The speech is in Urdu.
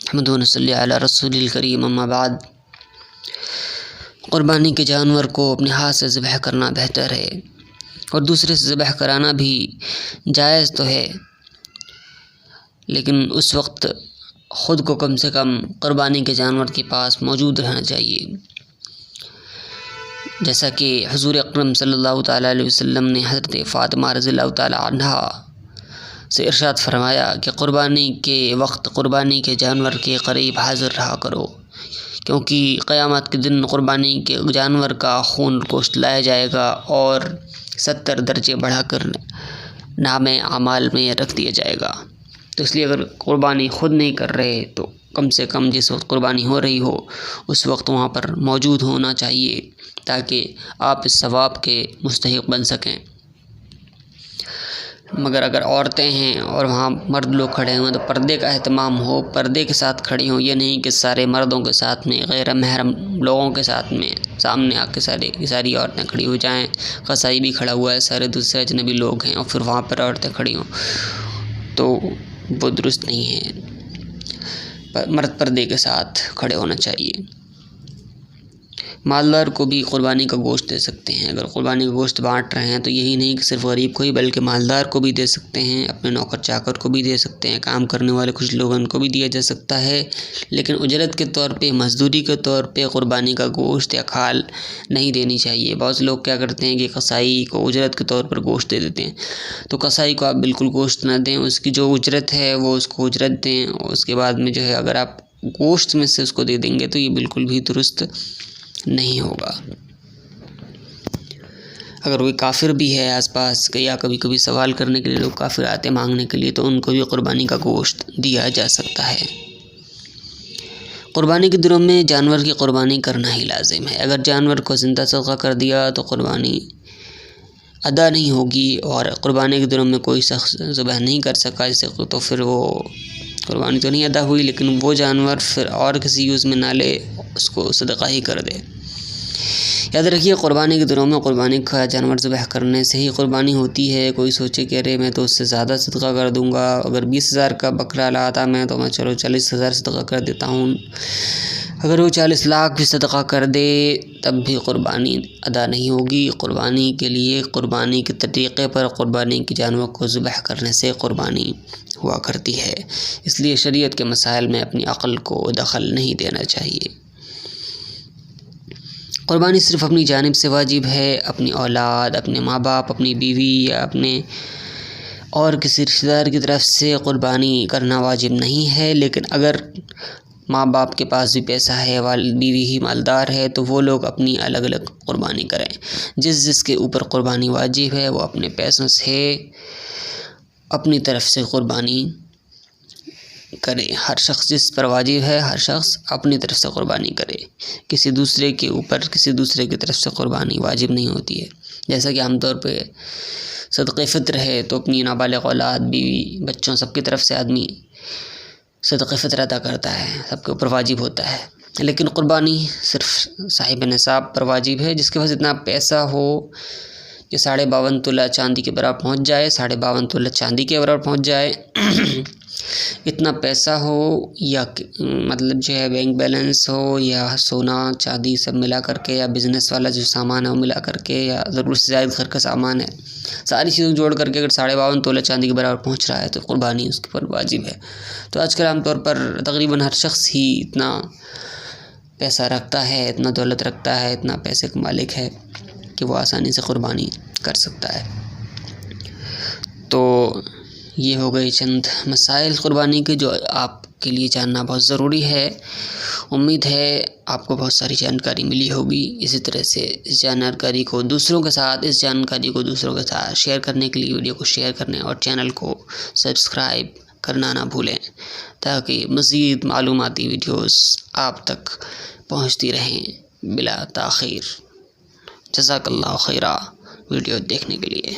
احمد صلی علی رسول الکریم، اما بعد۔ قربانی کے جانور کو اپنے ہاتھ سے ذبح کرنا بہتر ہے، اور دوسرے سے ذبح کرانا بھی جائز تو ہے، لیکن اس وقت خود کو کم سے کم قربانی کے جانور کے پاس موجود رہنا چاہیے، جیسا کہ حضور اکرم صلی اللہ تعالیٰ علیہ وسلم نے حضرت فاطمہ رضی اللہ تعالیٰ عنہا سے ارشاد فرمایا کہ قربانی کے وقت قربانی کے جانور کے قریب حاضر رہا کرو، کیونکہ قیامت کے دن قربانی کے جانور کا خون گوشت لایا جائے گا اور 70 درجے بڑھا کر نام اعمال میں رکھ دیا جائے گا۔ تو اس لیے اگر قربانی خود نہیں کر رہے تو کم سے کم جس وقت قربانی ہو رہی ہو اس وقت وہاں پر موجود ہونا چاہیے، تاکہ آپ اس ثواب کے مستحق بن سکیں۔ مگر اگر عورتیں ہیں اور وہاں مرد لوگ کھڑے ہوئے تو پردے کا اہتمام ہو، پردے کے ساتھ کھڑی ہوں، یہ نہیں کہ سارے مردوں کے ساتھ میں غیر محرم لوگوں کے ساتھ میں سامنے آ کے ساری عورتیں کھڑی ہو جائیں۔ قصائی بھی کھڑا ہوا ہے، سارے دوسرے اجنبی لوگ ہیں اور پھر وہاں پر عورتیں کھڑی ہوں تو وہ درست نہیں ہے۔ مرد پردے کے ساتھ کھڑے ہونا چاہیے۔ مالدار کو بھی قربانی کا گوشت دے سکتے ہیں۔ اگر قربانی کا گوشت بانٹ رہے ہیں تو یہی نہیں کہ صرف غریب کو ہی، بلکہ مالدار کو بھی دے سکتے ہیں، اپنے نوکر چاکر کو بھی دے سکتے ہیں، کام کرنے والے کچھ لوگ ان کو بھی دیا جا سکتا ہے، لیکن اجرت کے طور پہ، مزدوری کے طور پہ قربانی کا گوشت یا کھال نہیں دینی چاہیے۔ بہت سے لوگ کیا کرتے ہیں کہ قصائی کو اجرت کے طور پر گوشت دے دیتے ہیں، تو قصائی کو آپ بالکل گوشت نہ دیں، اس کی جو اجرت ہے وہ اس کو اجرت دیں، اور اس کے بعد میں جو ہے اگر آپ گوشت میں سے اس کو دے دیں گے تو یہ بالکل بھی درست نہیں ہوگا۔ اگر کوئی کافر بھی ہے آس پاس کے، یا کبھی کبھی سوال کرنے کے لیے لوگ کافر آتے مانگنے کے لیے، تو ان کو بھی قربانی کا گوشت دیا جا سکتا ہے۔ قربانی کے دنوں میں جانور کی قربانی کرنا ہی لازم ہے۔ اگر جانور کو زندہ صدقہ کر دیا تو قربانی ادا نہیں ہوگی، اور قربانی کے دنوں میں کوئی شخص ذبح نہیں کر سکا اسے، تو پھر وہ قربانی تو نہیں ادا ہوئی، لیکن وہ جانور پھر اور کسی یوز میں نہ لے، اس کو صدقہ ہی کر دے۔ یاد رکھیے قربانی کے دنوں میں قربانی کا جانور ذبح کرنے سے ہی قربانی ہوتی ہے۔ کوئی سوچے کہ ارے میں تو اس سے زیادہ صدقہ کر دوں گا، اگر 20,000 کا بکرا لاتا میں تو میں چلو 40,000 صدقہ کر دیتا ہوں، اگر وہ 40 لاکھ بھی صدقہ کر دے تب بھی قربانی ادا نہیں ہوگی۔ قربانی کے لیے قربانی کے طریقے پر قربانی کے جانور کو ذبح کرنے سے قربانی ہوا کرتی ہے، اس لیے شریعت کے مسائل میں اپنی عقل کو دخل نہیں دینا چاہیے۔ قربانی صرف اپنی جانب سے واجب ہے، اپنی اولاد، اپنے ماں باپ، اپنی بیوی یا اپنے اور کسی رشتہ دار کی طرف سے قربانی کرنا واجب نہیں ہے، لیکن اگر ماں باپ کے پاس بھی پیسہ ہے، بیوی ہی مالدار ہے، تو وہ لوگ اپنی الگ الگ قربانی کریں۔ جس کے اوپر قربانی واجب ہے وہ اپنے پیسوں سے اپنی طرف سے قربانی کرے۔ ہر شخص جس پر واجب ہے، ہر شخص اپنی طرف سے قربانی کرے، کسی دوسرے کے اوپر کسی دوسرے کی طرف سے قربانی واجب نہیں ہوتی ہے۔ جیسا کہ عام طور پہ صدقہ فطر ہے تو اپنی نابالغ اولاد، بیوی، بچوں سب کی طرف سے آدمی صدقہ فطر ادا کرتا ہے، سب کے اوپر واجب ہوتا ہے، لیکن قربانی صرف صاحب نصاب پر واجب ہے، جس کے پاس اتنا پیسہ ہو کہ 52.5 تولہ چاندی کے برابر پہنچ جائے، 52.5 تولہ چاندی کے برابر پہنچ جائے، اتنا پیسہ ہو، یا مطلب جو ہے بینک بیلنس ہو، یا سونا چاندی سب ملا کر کے، یا بزنس والا جو سامان ہے وہ ملا کر کے، یا ضرورت سے زائد گھر کا سامان ہے، ساری چیزیں جوڑ کر کے اگر 52.5 تولہ چاندی کے برابر پہنچ رہا ہے تو قربانی اس کے پر واجب ہے۔ تو آج کل عام طور پر تقریباً ہر شخص ہی اتنا پیسہ رکھتا ہے، اتنا دولت رکھتا ہے، اتنا پیسے کا مالک ہے کہ وہ آسانی سے قربانی کر سکتا ہے۔ تو یہ ہو گئی چند مسائل قربانی کے جو آپ کے لیے جاننا بہت ضروری ہے۔ امید ہے آپ کو بہت ساری جانکاری ملی ہوگی۔ اسی طرح سے اس جانکاری کو دوسروں کے ساتھ شیئر کرنے کے لیے ویڈیو کو شیئر کرنے اور چینل کو سبسکرائب کرنا نہ بھولیں، تاکہ مزید معلوماتی ویڈیوز آپ تک پہنچتی رہیں بلا تاخیر۔ جزاک اللہ خیرہ ویڈیو دیکھنے کے لیے۔